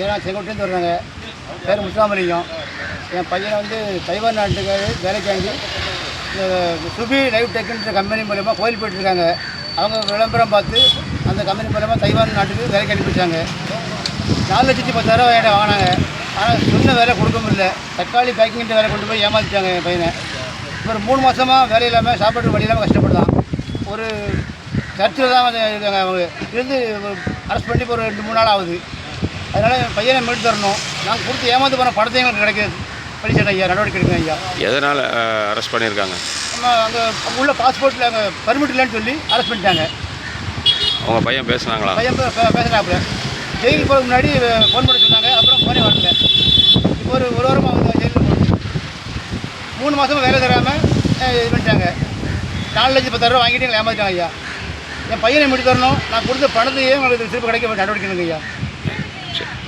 ஏன்னா செங்கோட்டையிலேருந்து வர்றாங்க. பேர் முத்துராமலிங்கம். என் பையனை வந்து தைவான் நாட்டுக்கு வேலைக்காண்டி இந்த சுபி லைவ் டெக்குன்ற கம்பெனி மூலயமா கோயில் போயிட்டுருக்காங்க. அவங்க விளம்பரம் பார்த்து அந்த கம்பெனி மூலமாக தைவான் நாட்டுக்கு வேலைக்கு அனுப்பிச்சாங்க. 4,10,000 என்கிட்ட வாங்கினாங்க. ஆனால் சொன்ன வேலை கொடுக்க முடியல. தக்காளி பேக்கிங்கிட்ட வேலை கொண்டு போய் ஏமாற்றிட்டாங்க என் பையனை. ஒரு 3 மாதமாக வேலை இல்லாமல் சாப்பாட்டு வழி இல்லாமல் கஷ்டப்படுதான். ஒரு சர்ச்சில் தான் வந்து இருக்காங்க. அவங்க இருந்து அரெஸ்ட் பண்ணி ஒரு 2-3 நாள் ஆகுது. அதனால் என் பையனை மீட்டு தரணும். நாங்கள் கொடுத்து ஏமாந்து போன படத்தை எங்களுக்கு கிடைக்கிது. பழிச்சேன் ஐயா, நடவடிக்கை எடுங்க ஐயா. எதனால் அரெஸ்ட் பண்ணியிருக்காங்க? நம்ம அங்கே உள்ள பாஸ்போர்ட்டில் அங்கே பர்மிட் இல்லைன்னு சொல்லி அரெஸ்ட் பண்ணிட்டாங்க. உங்கள் பையன் பேசுனாங்களா? பையன் பேசுனாப்புல. ஜெயிலுக்கு போகிறதுக்கு முன்னாடி ஃபோன் பண்ண சொன்னாங்க. அப்புறம் ஃபோனே வரல. இப்போ ஒரு வாரமாக அவங்க ஜெயிலில் போகணும். 3 மாதமாக வேலை தராமல் இது பண்ணிட்டாங்க. 4,10,000 வாங்கிட்டு எங்களை ஏமாற்றிட்டாங்க ஐயா. என் பையனை மீட்டு தரணும். நான் கொடுத்த பணத்தையே உங்களுக்கு திருப்பி கிடைக்க நடவடிக்கை ஐயா.